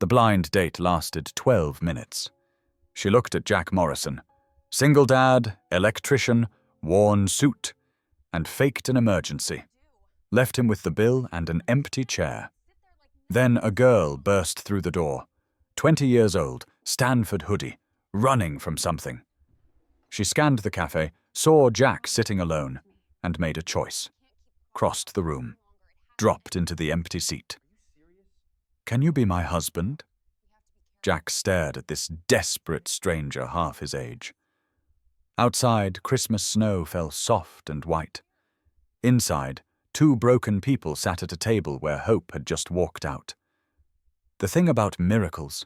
The blind date lasted 12 minutes. She looked at Jack Morrison. Single dad, electrician, worn suit, and faked an emergency. Left him with the bill and an empty chair. Then a girl burst through the door. 20 years old, Stanford hoodie, running from something. She scanned the cafe, saw Jack sitting alone, and made a choice. Crossed the room. Dropped into the empty seat. "Can you be my husband?" Jack stared at this desperate stranger half his age. Outside, Christmas snow fell soft and white. Inside, two broken people sat at a table where Hope had just walked out. The thing about miracles,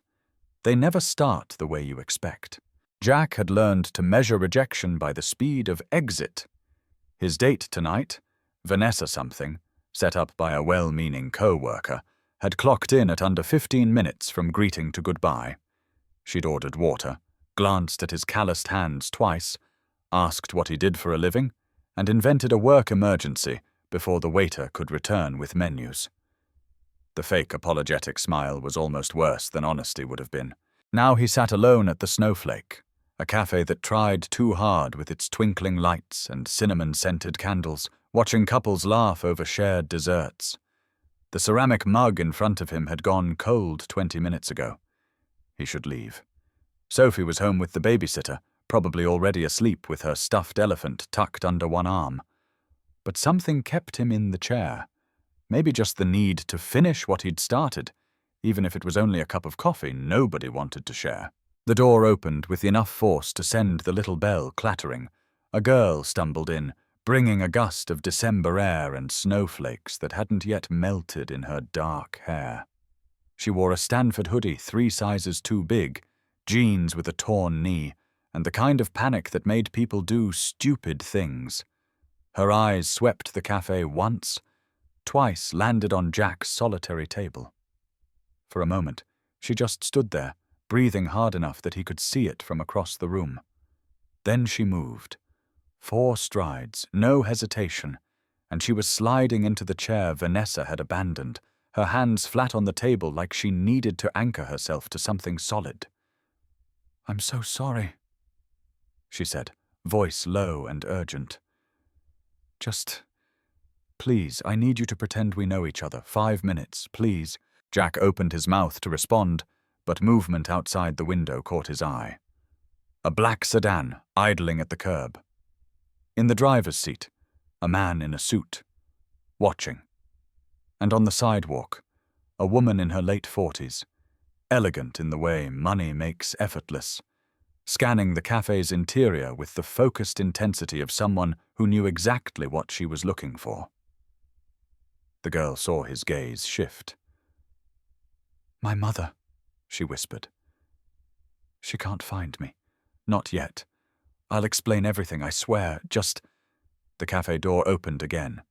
they never start the way you expect. Jack had learned to measure rejection by the speed of exit. His date tonight, Vanessa something, set up by a well-meaning co-worker, had clocked in at under 15 minutes from greeting to goodbye. She'd ordered water, glanced at his calloused hands twice, asked what he did for a living, and invented a work emergency before the waiter could return with menus. The fake apologetic smile was almost worse than honesty would have been. Now he sat alone at the Snowflake, a cafe that tried too hard with its twinkling lights and cinnamon-scented candles, watching couples laugh over shared desserts. The ceramic mug in front of him had gone cold 20 minutes ago. He should leave. Sophie was home with the babysitter, probably already asleep with her stuffed elephant tucked under one arm. But something kept him in the chair. Maybe just the need to finish what he'd started. Even if it was only a cup of coffee, nobody wanted to share. The door opened with enough force to send the little bell clattering. A girl stumbled in, bringing a gust of December air and snowflakes that hadn't yet melted in her dark hair. She wore a Stanford hoodie 3 sizes too big, jeans with a torn knee, and the kind of panic that made people do stupid things. Her eyes swept the cafe once, twice landed on Jack's solitary table. For a moment, she just stood there, breathing hard enough that he could see it from across the room. Then she moved. 4 strides, no hesitation, and she was sliding into the chair Vanessa had abandoned, her hands flat on the table like she needed to anchor herself to something solid. "I'm so sorry," she said, voice low and urgent. Please, I need you to pretend we know each other. 5 minutes, please." Jack opened his mouth to respond, but movement outside the window caught his eye. A black sedan idling at the curb. In the driver's seat, a man in a suit, watching. And on the sidewalk, a woman in her late 40s, elegant in the way money makes effortless, scanning the cafe's interior with the focused intensity of someone who knew exactly what she was looking for. The girl saw his gaze shift. "My mother," she whispered. "She can't find me. Not yet. I'll explain everything, I swear. The cafe door opened again.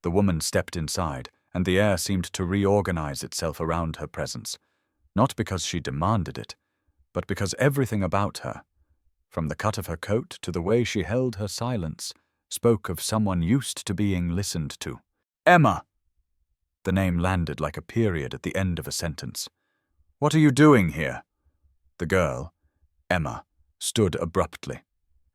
The woman stepped inside, and the air seemed to reorganize itself around her presence, not because she demanded it, but because everything about her, from the cut of her coat to the way she held her silence, spoke of someone used to being listened to. "Emma!" The name landed like a period at the end of a sentence. "What are you doing here?" The girl, Emma, stood abruptly,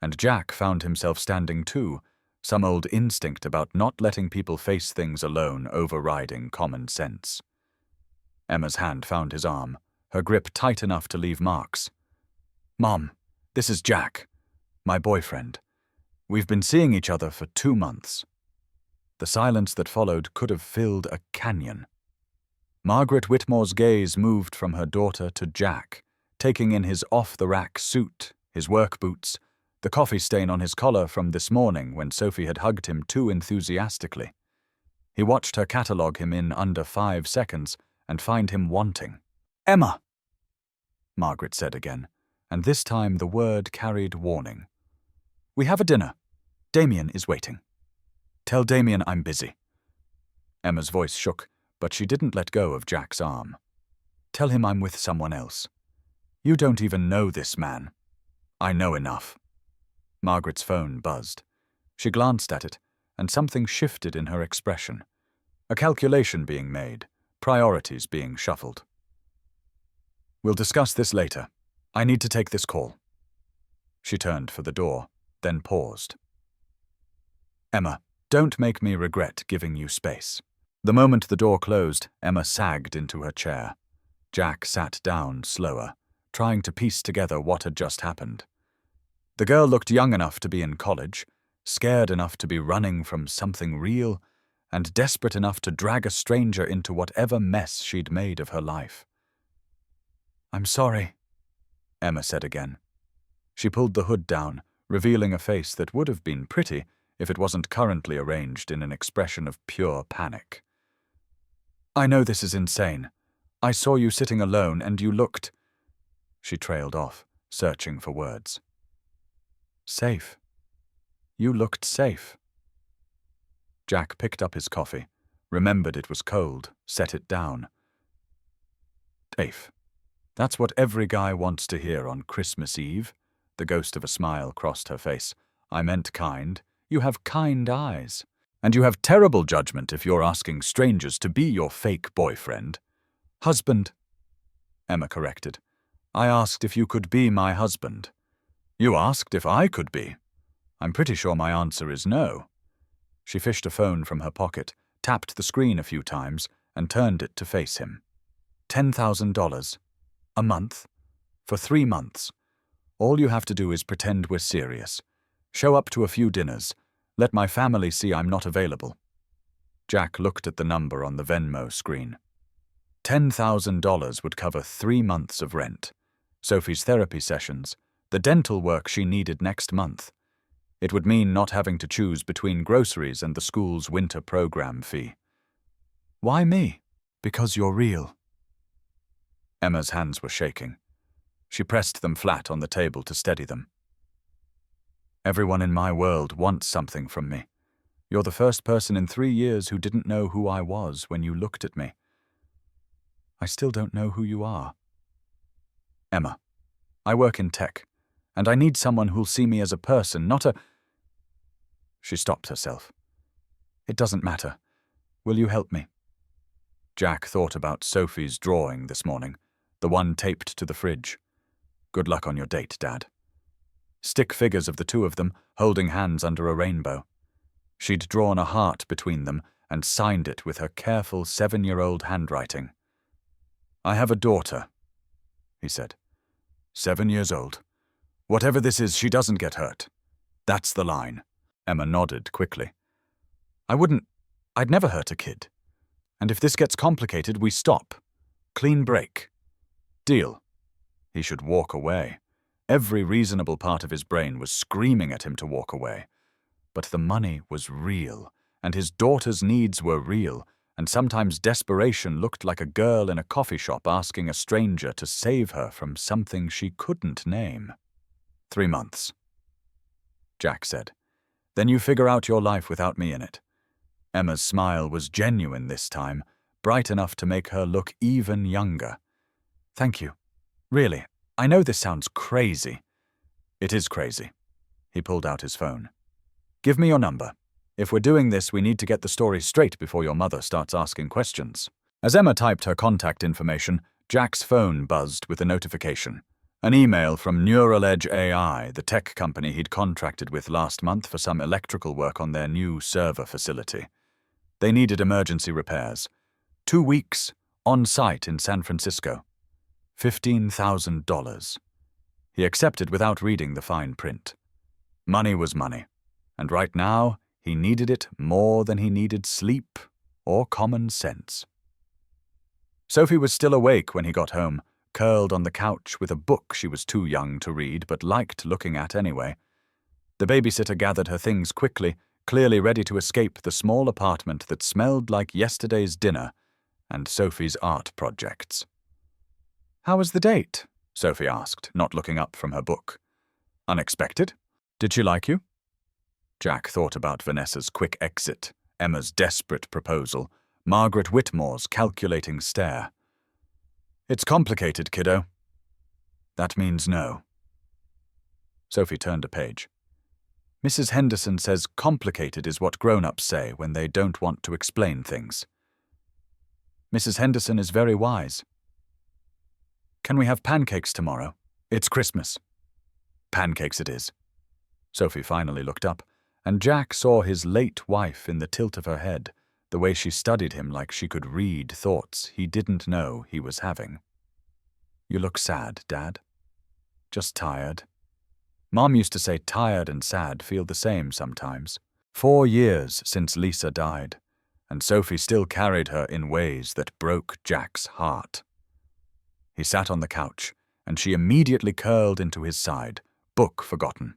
and Jack found himself standing too, some old instinct about not letting people face things alone overriding common sense. Emma's hand found his arm, her grip tight enough to leave marks. "Mom, this is Jack, my boyfriend. We've been seeing each other for 2 months." The silence that followed could have filled a canyon. Margaret Whitmore's gaze moved from her daughter to Jack, taking in his off-the-rack suit, his work boots, the coffee stain on his collar from this morning when Sophie had hugged him too enthusiastically. He watched her catalogue him in under 5 seconds and find him wanting. "Emma!" Margaret said again, and this time the word carried warning. "We have a dinner. Damien is waiting. Tell Damien I'm busy." Emma's voice shook, but she didn't let go of Jack's arm. "Tell him I'm with someone else. You don't even know this man." "I know enough." Margaret's phone buzzed. She glanced at it, and something shifted in her expression. A calculation being made, priorities being shuffled. We'll discuss this later. I need to take this call. She turned for the door, then paused. Emma, don't make me regret giving you space. The moment the door closed, Emma sagged into her chair. Jack sat down slower, trying to piece together what had just happened. The girl looked young enough to be in college, scared enough to be running from something real, and desperate enough to drag a stranger into whatever mess she'd made of her life. I'm sorry, Emma said again. She pulled the hood down, revealing a face that would have been pretty if it wasn't currently arranged in an expression of pure panic. I know this is insane. I saw you sitting alone and you looked… She trailed off, searching for words. Safe. You looked safe. Jack picked up his coffee, remembered it was cold, set it down. Safe. That's what every guy wants to hear on Christmas Eve. The ghost of a smile crossed her face. I meant kind. You have kind eyes. And you have terrible judgment if you're asking strangers to be your fake boyfriend. Husband, Emma corrected. I asked if you could be my husband. You asked if I could be. I'm pretty sure my answer is no. She fished a phone from her pocket, tapped the screen a few times, and turned it to face him. $10,000. A month? For 3 months. All you have to do is pretend we're serious. Show up to a few dinners. Let my family see I'm not available. Jack looked at the number on the Venmo screen. $10,000 would cover 3 months of rent, Sophie's therapy sessions, the dental work she needed next month. It would mean not having to choose between groceries and the school's winter program fee. Why me? Because you're real. Emma's hands were shaking. She pressed them flat on the table to steady them. Everyone in my world wants something from me. You're the first person in 3 years who didn't know who I was when you looked at me. I still don't know who you are. Emma, I work in tech, and I need someone who'll see me as a person, not a… She stopped herself. It doesn't matter. Will you help me? Jack thought about Sophie's drawing this morning, the one taped to the fridge. Good luck on your date, Dad. Stick figures of the two of them, holding hands under a rainbow. She'd drawn a heart between them and signed it with her careful 7-year-old handwriting. I have a daughter, he said. 7 years old. Whatever this is, she doesn't get hurt. That's the line. Emma nodded quickly. I'd never hurt a kid. And if this gets complicated, we stop. Clean break. Deal. He should walk away. Every reasonable part of his brain was screaming at him to walk away. But the money was real, and his daughter's needs were real, and sometimes desperation looked like a girl in a coffee shop asking a stranger to save her from something she couldn't name. 3 months. Jack said. Then you figure out your life without me in it. Emma's smile was genuine this time, bright enough to make her look even younger. Thank you. Really, I know this sounds crazy. It is crazy. He pulled out his phone. Give me your number. If we're doing this, we need to get the story straight before your mother starts asking questions. As Emma typed her contact information, Jack's phone buzzed with a notification. An email from Neural Edge AI, the tech company he'd contracted with last month for some electrical work on their new server facility. They needed emergency repairs. 2 weeks, on site in San Francisco. $15,000. He accepted without reading the fine print. Money was money, and right now he needed it more than he needed sleep or common sense. Sophie was still awake when he got home, curled on the couch with a book she was too young to read but liked looking at anyway. The babysitter gathered her things quickly, clearly ready to escape the small apartment that smelled like yesterday's dinner and Sophie's art projects. How was the date? Sophie asked, not looking up from her book. Unexpected? Did she like you? Jack thought about Vanessa's quick exit, Emma's desperate proposal, Margaret Whitmore's calculating stare. It's complicated, kiddo. That means no. Sophie turned a page. Mrs. Henderson says complicated is what grown-ups say when they don't want to explain things. Mrs. Henderson is very wise. Can we have pancakes tomorrow? It's Christmas. Pancakes it is. Sophie finally looked up, and Jack saw his late wife in the tilt of her head, the way she studied him like she could read thoughts he didn't know he was having. You look sad, Dad. Just tired. Mom used to say tired and sad feel the same sometimes. 4 years since Lisa died, and Sophie still carried her in ways that broke Jack's heart. He sat on the couch, and she immediately curled into his side, book forgotten.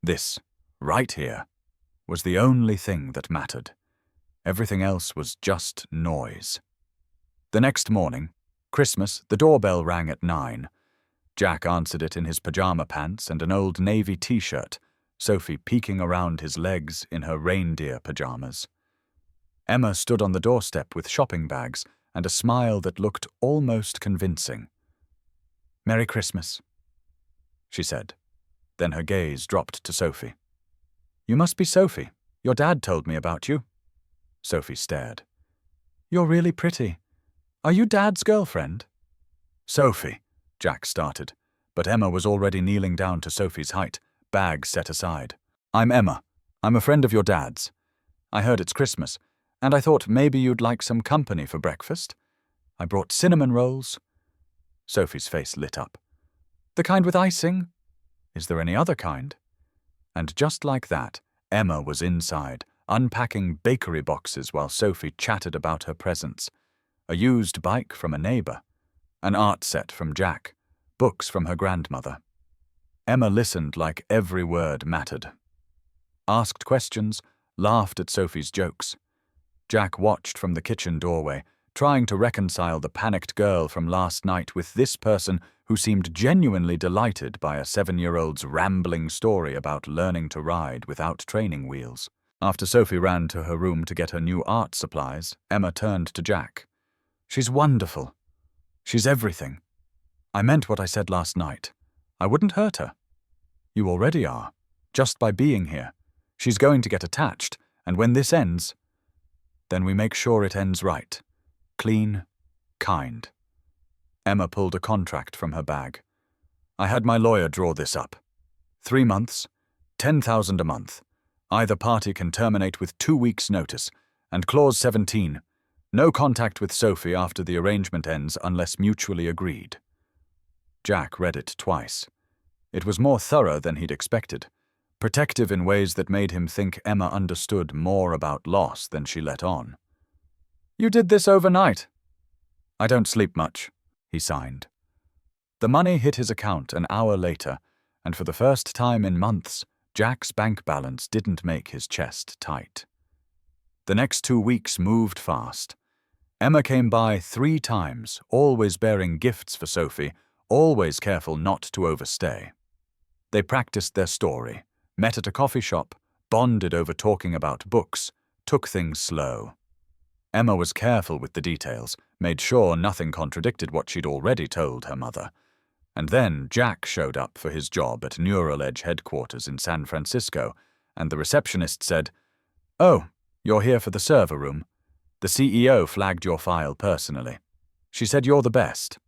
This, right here, was the only thing that mattered. Everything else was just noise. The next morning, Christmas, the doorbell rang at 9. Jack answered it in his pajama pants and an old navy t-shirt, Sophie peeking around his legs in her reindeer pajamas. Emma stood on the doorstep with shopping bags and a smile that looked almost convincing. "Merry Christmas," she said. Then her gaze dropped to Sophie. "You must be Sophie. Your dad told me about you." Sophie stared. "You're really pretty. Are you Dad's girlfriend?" "Sophie," Jack started, but Emma was already kneeling down to Sophie's height, bag set aside. "I'm Emma. I'm a friend of your dad's. I heard it's Christmas, and I thought maybe you'd like some company for breakfast. I brought cinnamon rolls." Sophie's face lit up. "The kind with icing? Is there any other kind?" And just like that, Emma was inside, unpacking bakery boxes while Sophie chatted about her presents. A used bike from a neighbor, an art set from Jack, books from her grandmother. Emma listened like every word mattered. Asked questions, laughed at Sophie's jokes. Jack watched from the kitchen doorway, trying to reconcile the panicked girl from last night with this person who seemed genuinely delighted by a 7-year-old's rambling story about learning to ride without training wheels. After Sophie ran to her room to get her new art supplies, Emma turned to Jack. "She's wonderful. She's everything. I meant what I said last night. I wouldn't hurt her. You already are, just by being here. She's going to get attached, and when this ends, then we make sure it ends right. Clean, kind." Emma pulled a contract from her bag. "I had my lawyer draw this up. 3 months, 10,000 a month. Either party can terminate with 2 weeks' notice. And clause 17, no contact with Sophie after the arrangement ends unless mutually agreed." Jack read it twice. It was more thorough than he'd expected, protective in ways that made him think Emma understood more about loss than she let on. "You did this overnight." "I don't sleep much," he signed. The money hit his account an hour later, and for the first time in months, Jack's bank balance didn't make his chest tight. The next 2 weeks moved fast. Emma came by 3 times, always bearing gifts for Sophie, always careful not to overstay. They practiced their story, met at a coffee shop, bonded over talking about books, took things slow. Emma was careful with the details, made sure nothing contradicted what she'd already told her mother. And then Jack showed up for his job at Neural Edge headquarters in San Francisco, and the receptionist said, "Oh, you're here for the server room. The CEO flagged your file personally. She said you're the best."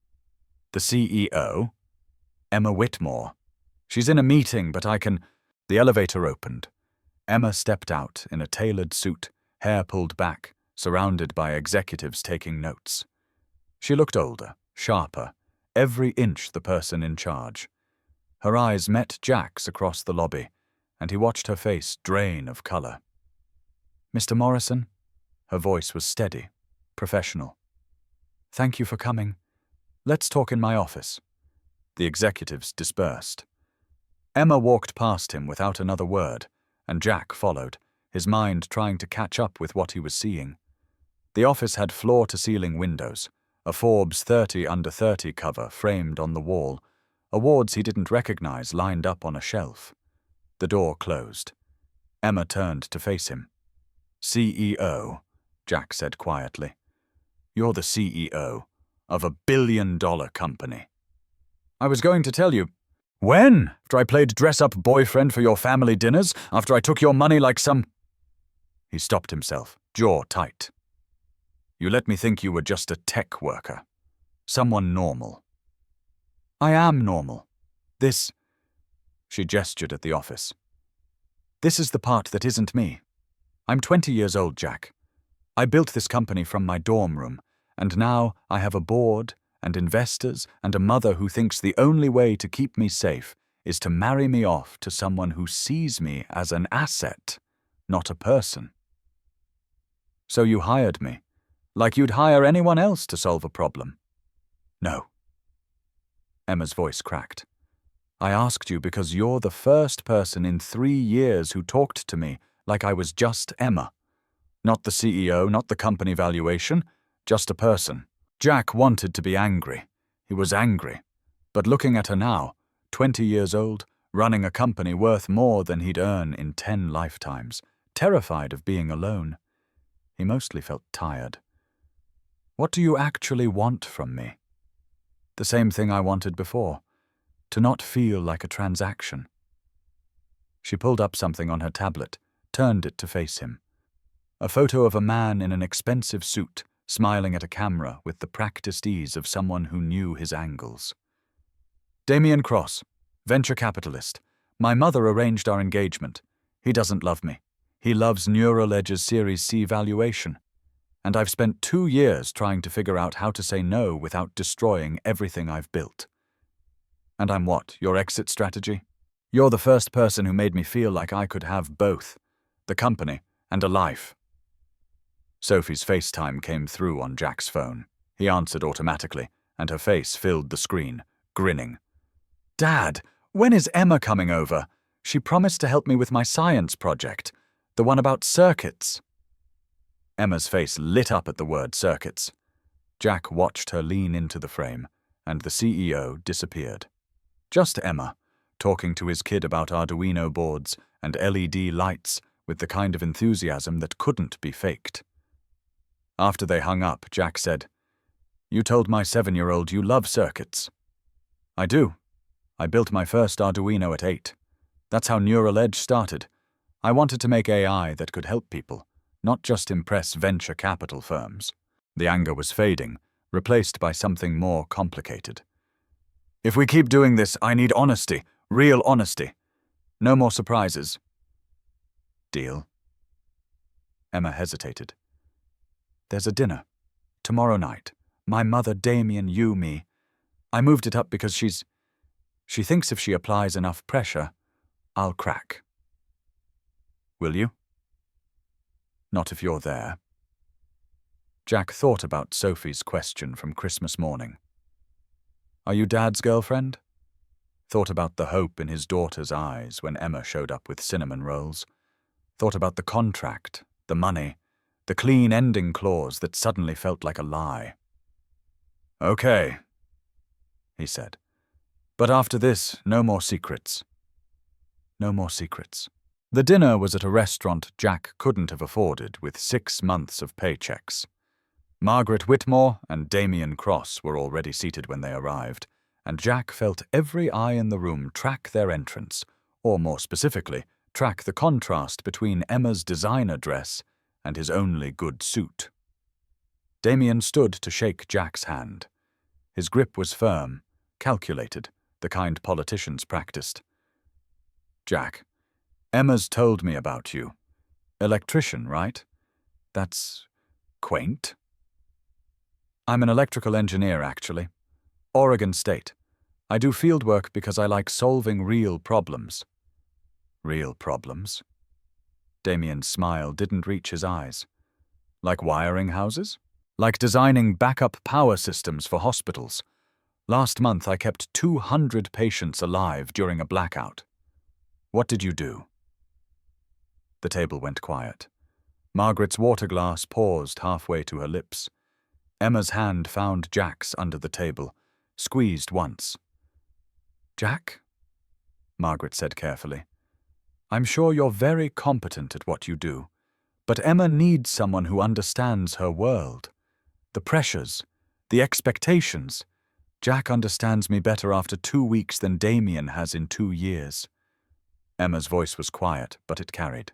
"The CEO?" "Emma Whitmore. She's in a meeting, but I can—" The elevator opened. Emma stepped out in a tailored suit, hair pulled back, surrounded by executives taking notes. She looked older, sharper, every inch the person in charge. Her eyes met Jack's across the lobby, and he watched her face drain of color. "Mr. Morrison?" Her voice was steady, professional. "Thank you for coming. Let's talk in my office." The executives dispersed. Emma walked past him without another word, and Jack followed, his mind trying to catch up with what he was seeing. The office had floor-to-ceiling windows, a Forbes 30 under 30 cover framed on the wall, awards he didn't recognize lined up on a shelf. The door closed. Emma turned to face him. "CEO," Jack said quietly. "You're the CEO of a billion-dollar company." "I was going to tell you." "When? After I played dress-up boyfriend for your family dinners? After I took your money like some—" He stopped himself, jaw tight. "You let me think you were just a tech worker. Someone normal. I am normal. This, she gestured at the office. This is the part that isn't me. I'm 20 years old, Jack. I built this company from my dorm room, and now I have a board and investors and a mother who thinks the only way to keep me safe is to marry me off to someone who sees me as an asset, not a person. So you hired me, like you'd hire anyone else to solve a problem. No. Emma's voice cracked. I asked you because you're the first person in 3 years who talked to me like I was just Emma. Not the CEO, not the company valuation, just a person. Jack wanted to be angry. He was angry. But looking at her now, 20 years old, running a company worth more than he'd earn in 10 lifetimes, terrified of being alone, he mostly felt tired. What do you actually want from me? The same thing I wanted before, to not feel like a transaction. She pulled up something on her tablet, turned it to face him. A photo of a man in an expensive suit, smiling at a camera with the practiced ease of someone who knew his angles. Damien Cross, venture capitalist. My mother arranged our engagement. He doesn't love me. He loves Neural-Edge's Series C valuation. And I've spent 2 years trying to figure out how to say no without destroying everything I've built. And I'm what, your exit strategy? You're the first person who made me feel like I could have both, the company and a life. Sophie's FaceTime came through on Jack's phone. He answered automatically, and her face filled the screen, grinning. Dad, when is Emma coming over? She promised to help me with my science project, the one about circuits. Emma's face lit up at the word circuits. Jack watched her lean into the frame, and the CEO disappeared. Just Emma, talking to his kid about Arduino boards and LED lights with the kind of enthusiasm that couldn't be faked. After they hung up, Jack said, You told my 7-year-old you love circuits. I do. I built my first Arduino at 8. That's how Neural-Edge started. I wanted to make AI that could help people, not just impress venture capital firms. The anger was fading, replaced by something more complicated. If we keep doing this, I need honesty, real honesty. No more surprises. Deal? Emma hesitated. There's a dinner. Tomorrow night. My mother, Damien, you, me. I moved it up because she thinks if she applies enough pressure, I'll crack. Will you? Not if you're there. Jack thought about Sophie's question from Christmas morning. Are you Dad's girlfriend? Thought about the hope in his daughter's eyes when Emma showed up with cinnamon rolls. Thought about the contract, the money, the clean ending clause that suddenly felt like a lie. Okay, he said. But after this, no more secrets. No more secrets. The dinner was at a restaurant Jack couldn't have afforded with 6 months of paychecks. Margaret Whitmore and Damien Cross were already seated when they arrived, and Jack felt every eye in the room track their entrance, or more specifically, track the contrast between Emma's designer dress and his only good suit. Damien stood to shake Jack's hand. His grip was firm, calculated, the kind politicians practiced. Jack, Emma's told me about you. Electrician, right? That's quaint. I'm an electrical engineer, actually. Oregon State. I do field work because I like solving real problems. Real problems? Damien's smile didn't reach his eyes. Like wiring houses? Like designing backup power systems for hospitals. Last month I kept 200 patients alive during a blackout. What did you do? The table went quiet. Margaret's water glass paused halfway to her lips. Emma's hand found Jack's under the table, squeezed once. Jack? Margaret said carefully. I'm sure you're very competent at what you do, but Emma needs someone who understands her world. The pressures, the expectations. Jack understands me better after 2 weeks than Damien has in 2 years. Emma's voice was quiet, but it carried.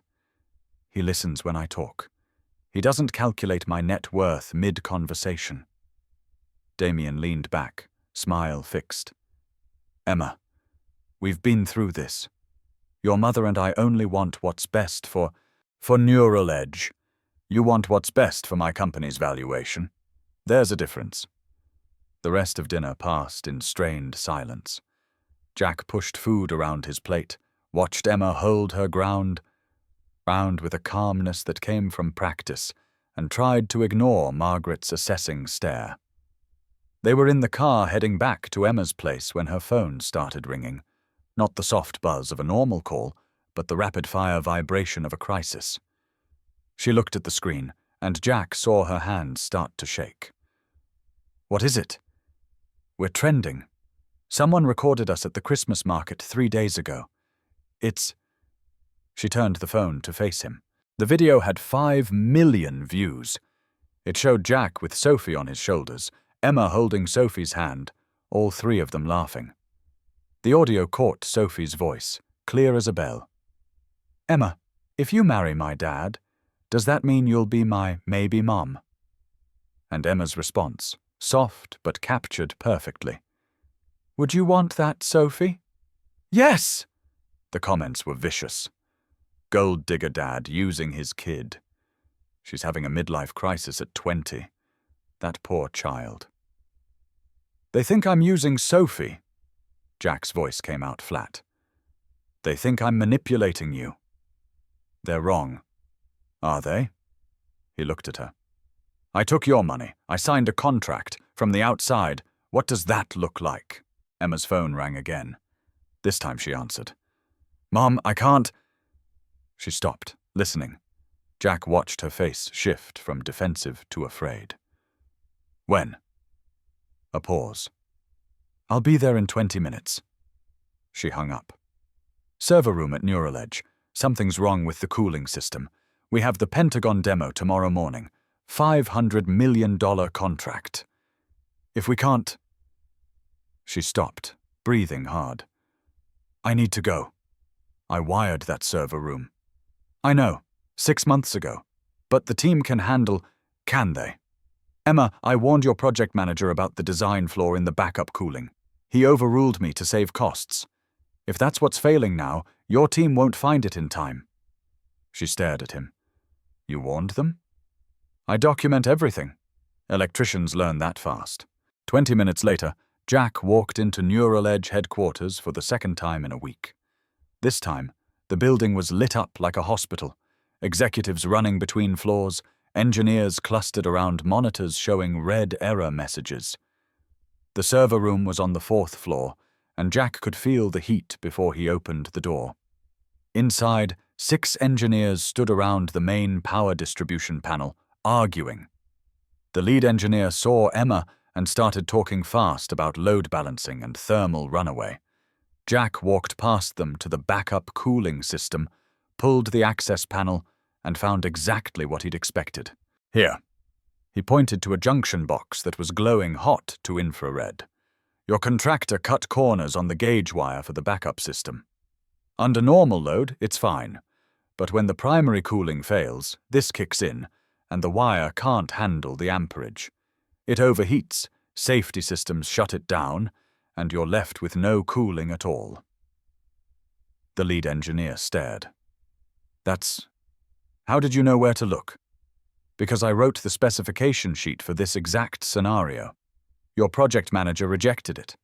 He listens when I talk. He doesn't calculate my net worth mid-conversation. Damien leaned back, smile fixed. Emma, we've been through this. Your mother and I only want what's best for Neural Edge. You want what's best for my company's valuation. There's a difference. The rest of dinner passed in strained silence. Jack pushed food around his plate, watched Emma hold her ground with a calmness that came from practice, and tried to ignore Margaret's assessing stare. They were in the car heading back to Emma's place when her phone started ringing. Not the soft buzz of a normal call, but the rapid-fire vibration of a crisis. She looked at the screen, and Jack saw her hands start to shake. What is it? We're trending. Someone recorded us at the Christmas market 3 days ago. It's... She turned the phone to face him. The video had 5 million views. It showed Jack with Sophie on his shoulders, Emma holding Sophie's hand, all 3 of them laughing. The audio caught Sophie's voice, clear as a bell. Emma, if you marry my dad, does that mean you'll be my maybe mom? And Emma's response, soft but captured perfectly. Would you want that, Sophie? Yes! The comments were vicious. Gold digger dad using his kid. She's having a midlife crisis at 20. That poor child. They think I'm using Sophie. Jack's voice came out flat. They think I'm manipulating you. They're wrong. Are they? He looked at her. I took your money. I signed a contract. From the outside, what does that look like? Emma's phone rang again. This time she answered. Mom, I can't... She stopped, listening. Jack watched her face shift from defensive to afraid. When? A pause. I'll be there in 20 minutes. She hung up. Server room at Neural Edge. Something's wrong with the cooling system. We have the Pentagon demo tomorrow morning. $500 million contract. If we can't... She stopped, breathing hard. I need to go. I wired that server room. I know, 6 months ago. But the team can handle... Can they? Emma, I warned your project manager about the design flaw in the backup cooling. He overruled me to save costs. If that's what's failing now, your team won't find it in time. She stared at him. You warned them? I document everything. Electricians learn that fast. 20 minutes later, Jack walked into Neural Edge headquarters for the second time in a week. This time, the building was lit up like a hospital, executives running between floors, engineers clustered around monitors showing red error messages. The server room was on the 4th floor, and Jack could feel the heat before he opened the door. Inside, 6 engineers stood around the main power distribution panel, arguing. The lead engineer saw Emma and started talking fast about load balancing and thermal runaway. Jack walked past them to the backup cooling system, pulled the access panel, and found exactly what he'd expected. Here. He pointed to a junction box that was glowing hot to infrared. Your contractor cut corners on the gauge wire for the backup system. Under normal load, it's fine. But when the primary cooling fails, this kicks in, and the wire can't handle the amperage. It overheats, safety systems shut it down, and you're left with no cooling at all. The lead engineer stared. That's... How did you know where to look? Because I wrote the specification sheet for this exact scenario. Your project manager rejected it.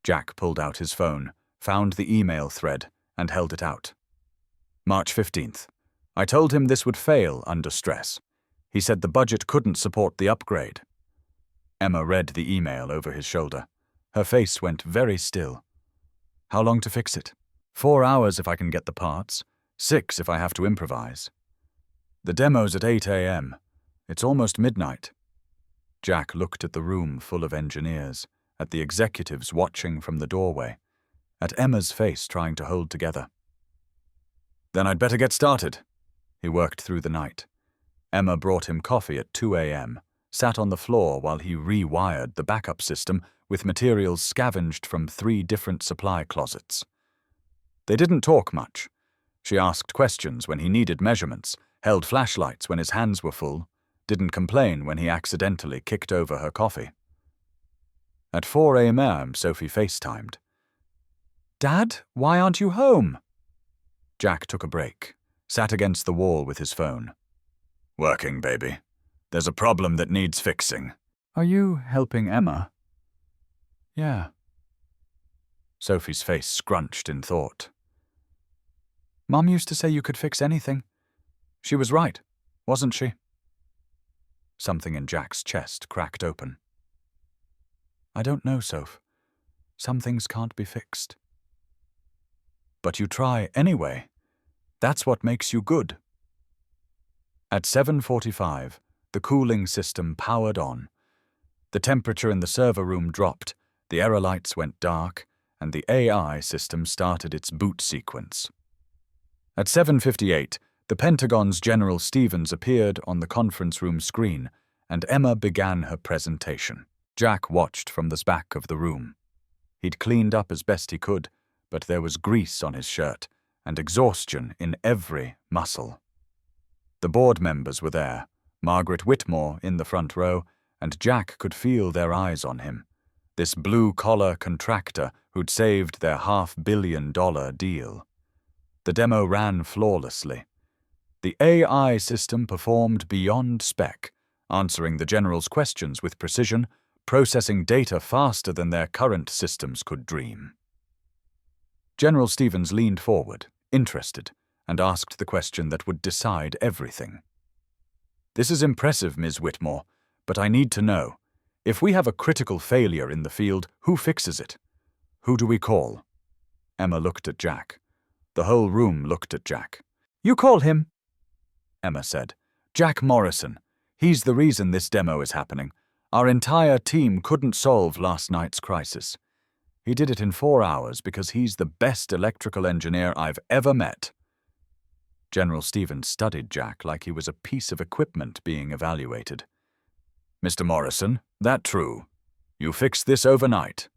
Jack pulled out his phone, found the email thread, and held it out. March 15th. I told him this would fail under stress. He said the budget couldn't support the upgrade. Emma read the email over his shoulder. Her face went very still. How long to fix it? 4 hours if I can get the parts. 6 if I have to improvise. The demo's at 8 a.m. It's almost midnight. Jack looked at the room full of engineers, at the executives watching from the doorway, at Emma's face trying to hold together. Then I'd better get started. He worked through the night. Emma brought him coffee at 2 a.m., sat on the floor while he rewired the backup system with materials scavenged from 3 different supply closets. They didn't talk much. She asked questions when he needed measurements, held flashlights when his hands were full, didn't complain when he accidentally kicked over her coffee. At 4 a.m., Sophie FaceTimed. Dad, why aren't you home? Jack took a break, sat against the wall with his phone. Working, baby. There's a problem that needs fixing. Are you helping Emma? Yeah. Sophie's face scrunched in thought. Mom used to say you could fix anything. She was right, wasn't she? Something in Jack's chest cracked open. I don't know, Soph. Some things can't be fixed. But you try anyway. That's what makes you good. At 7:45, the cooling system powered on. The temperature in the server room dropped, the error lights went dark, and the AI system started its boot sequence. At 7:58, the Pentagon's General Stevens appeared on the conference room screen, and Emma began her presentation. Jack watched from the back of the room. He'd cleaned up as best he could, but there was grease on his shirt and exhaustion in every muscle. The board members were there, Margaret Whitmore in the front row, and Jack could feel their eyes on him, this blue-collar contractor who'd saved their $500 million deal. The demo ran flawlessly. The AI system performed beyond spec, answering the general's questions with precision, processing data faster than their current systems could dream. General Stevens leaned forward, interested, and asked the question that would decide everything. This is impressive, Ms. Whitmore, but I need to know, if we have a critical failure in the field, who fixes it? Who do we call? Emma looked at Jack. The whole room looked at Jack. You call him, Emma said. Jack Morrison. He's the reason this demo is happening. Our entire team couldn't solve last night's crisis. He did it in 4 hours because he's the best electrical engineer I've ever met. General Stevens studied Jack like he was a piece of equipment being evaluated. Mr. Morrison, that true? You fixed this overnight?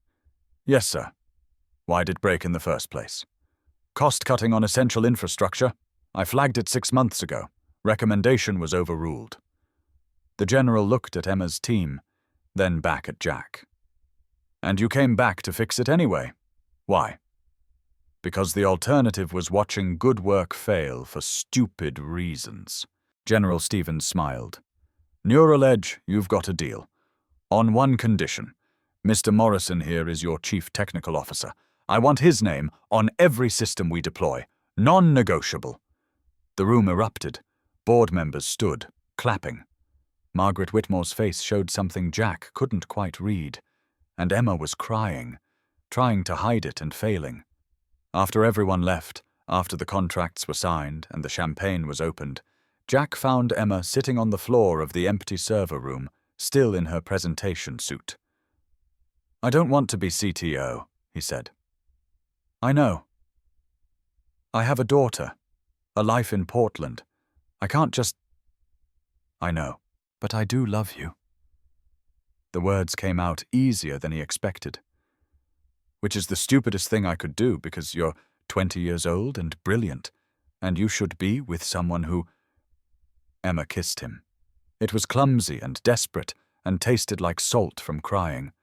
Yes, sir. Why'd it break in the first place? Cost-cutting on essential infrastructure? I flagged it 6 months ago. Recommendation was overruled. The general looked at Emma's team, then back at Jack. And you came back to fix it anyway. Why? Because the alternative was watching good work fail for stupid reasons. General Stevens smiled. Neural Edge, you've got a deal. On one condition. Mr. Morrison here is your chief technical officer. I want his name on every system we deploy. Non-negotiable. The room erupted. Board members stood, clapping. Margaret Whitmore's face showed something Jack couldn't quite read, and Emma was crying, trying to hide it and failing. After everyone left, after the contracts were signed and the champagne was opened, Jack found Emma sitting on the floor of the empty server room, still in her presentation suit. I don't want to be CTO, he said. I know. I have a daughter, a life in Portland. I can't just... I know, but I do love you. The words came out easier than he expected. Which is the stupidest thing I could do because you're 20 years old and brilliant, and you should be with someone who... Emma kissed him. It was clumsy and desperate and tasted like salt from crying.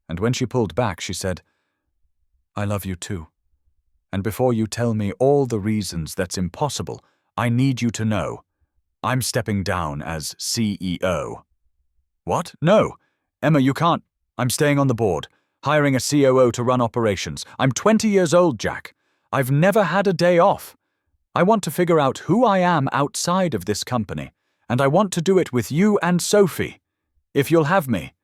And when she pulled back, she said, I love you too. And before you tell me all the reasons that's impossible, I need you to know. I'm stepping down as CEO. What? No. Emma, you can't. I'm staying on the board, hiring a COO to run operations. I'm 20 years old, Jack. I've never had a day off. I want to figure out who I am outside of this company, and I want to do it with you and Sophie. If you'll have me.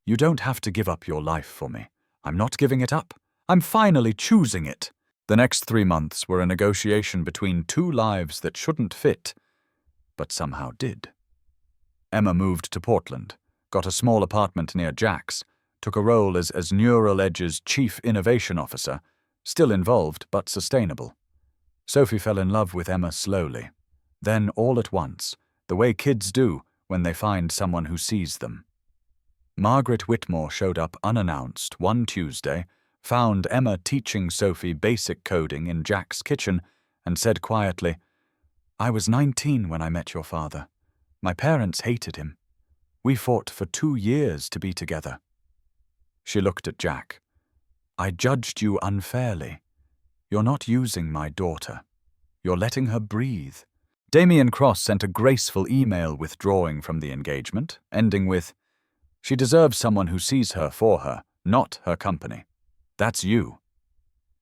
You don't have to give up your life for me. I'm not giving it up. I'm finally choosing it. The next 3 months were a negotiation between 2 lives that shouldn't fit, but somehow did. Emma moved to Portland, got a small apartment near Jack's, took a role as Neural Edge's chief innovation officer, still involved but sustainable. Sophie fell in love with Emma slowly, then all at once, the way kids do when they find someone who sees them. Margaret Whitmore showed up unannounced one Tuesday, found Emma teaching Sophie basic coding in Jack's kitchen, and said quietly, I was 19 when I met your father. My parents hated him. We fought for 2 years to be together. She looked at Jack. I judged you unfairly. You're not using my daughter. You're letting her breathe. Damien Cross sent a graceful email withdrawing from the engagement, ending with, "She deserves someone who sees her for her, not her company. That's you."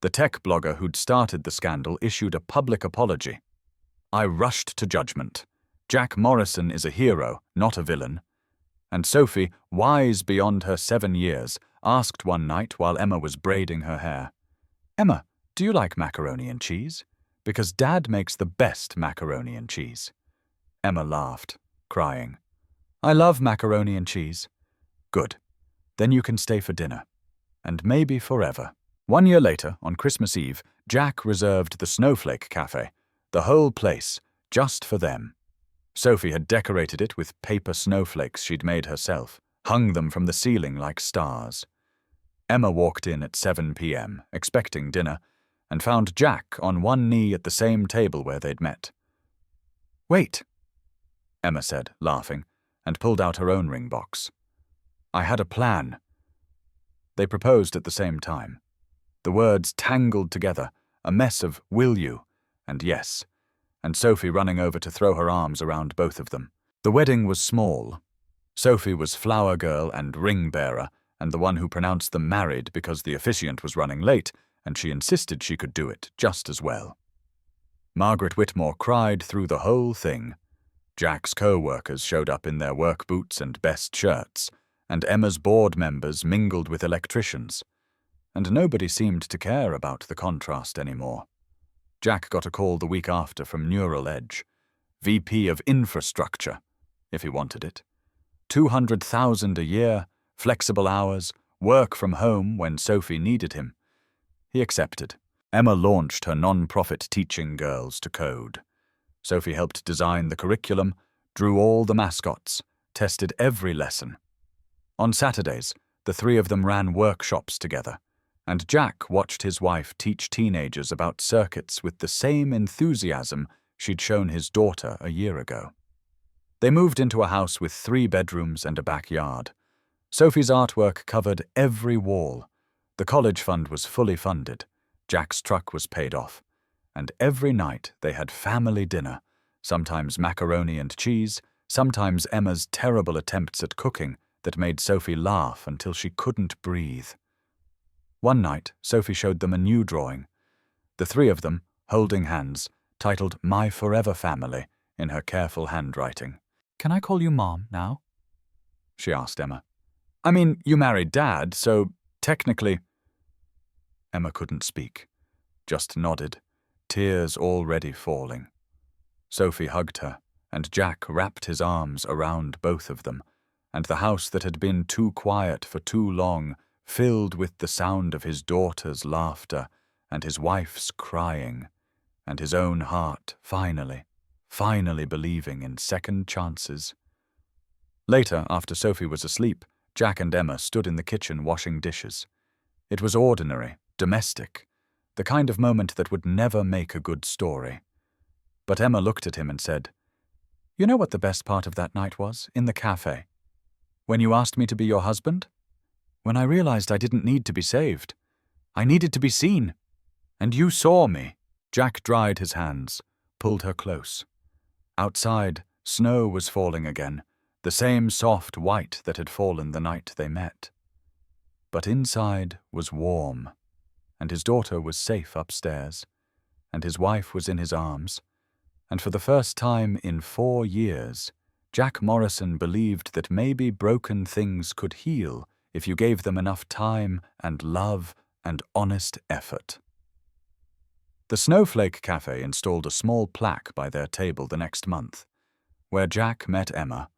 The tech blogger who'd started the scandal issued a public apology. "I rushed to judgment. Jack Morrison is a hero, not a villain." And Sophie, wise beyond her 7 years, asked one night while Emma was braiding her hair, "Emma, do you like macaroni and cheese? Because Dad makes the best macaroni and cheese." Emma laughed, crying, "I love macaroni and cheese." "Good. Then you can stay for dinner. And maybe forever." 1 year later, on Christmas Eve, Jack reserved the Snowflake Café, the whole place, just for them. Sophie had decorated it with paper snowflakes she'd made herself, hung them from the ceiling like stars. Emma walked in at 7 p.m., expecting dinner, and found Jack on one knee at the same table where they'd met. "Wait," Emma said, laughing, and pulled out her own ring box. "I had a plan." They proposed at the same time. The words tangled together, a mess of "will you" and "yes," and Sophie running over to throw her arms around both of them. The wedding was small. Sophie was flower girl and ring bearer, and the one who pronounced them married because the officiant was running late, and she insisted she could do it just as well. Margaret Whitmore cried through the whole thing. Jack's co-workers showed up in their work boots and best shirts, and Emma's board members mingled with electricians. And nobody seemed to care about the contrast anymore. Jack got a call the week after from Neural Edge, VP of Infrastructure, if he wanted it. 200,000 a year, flexible hours, work from home when Sophie needed him. He accepted. Emma launched her non-profit teaching girls to code. Sophie helped design the curriculum, drew all the mascots, tested every lesson. On Saturdays, the three of them ran workshops together, and Jack watched his wife teach teenagers about circuits with the same enthusiasm she'd shown his daughter a year ago. They moved into a house with 3 bedrooms and a backyard. Sophie's artwork covered every wall. The college fund was fully funded. Jack's truck was paid off. And every night they had family dinner, sometimes macaroni and cheese, sometimes Emma's terrible attempts at cooking that made Sophie laugh until she couldn't breathe. One night, Sophie showed them a new drawing. The 3 of them, holding hands, titled "My Forever Family" in her careful handwriting. "Can I call you Mom now?" she asked Emma. "I mean, you married Dad, so technically—" Emma couldn't speak, just nodded, tears already falling. Sophie hugged her, and Jack wrapped his arms around both of them, and the house that had been too quiet for too long filled with the sound of his daughter's laughter and his wife's crying, and his own heart finally believing in second chances. Later, after Sophie was asleep, Jack and Emma stood in the kitchen washing dishes. It was ordinary, domestic, the kind of moment that would never make a good story. But Emma looked at him and said, "You know what the best part of that night was, in the cafe? When you asked me to be your husband? When I realized I didn't need to be saved. I needed to be seen. And you saw me." Jack dried his hands, pulled her close. Outside, snow was falling again, the same soft white that had fallen the night they met. But inside was warm, and his daughter was safe upstairs, and his wife was in his arms, and for the first time in 4 years, Jack Morrison believed that maybe broken things could heal if you gave them enough time and love and honest effort. The Snowflake Café installed a small plaque by their table the next month, where Jack met Emma,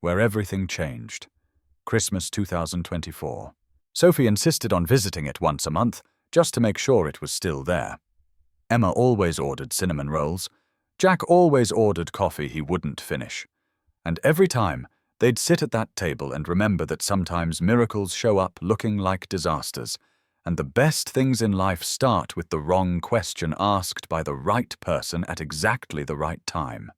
where everything changed. Christmas 2024. Sophie insisted on visiting it once a month, just to make sure it was still there. Emma always ordered cinnamon rolls. Jack always ordered coffee he wouldn't finish. And every time, they'd sit at that table and remember that sometimes miracles show up looking like disasters, and the best things in life start with the wrong question asked by the right person at exactly the right time.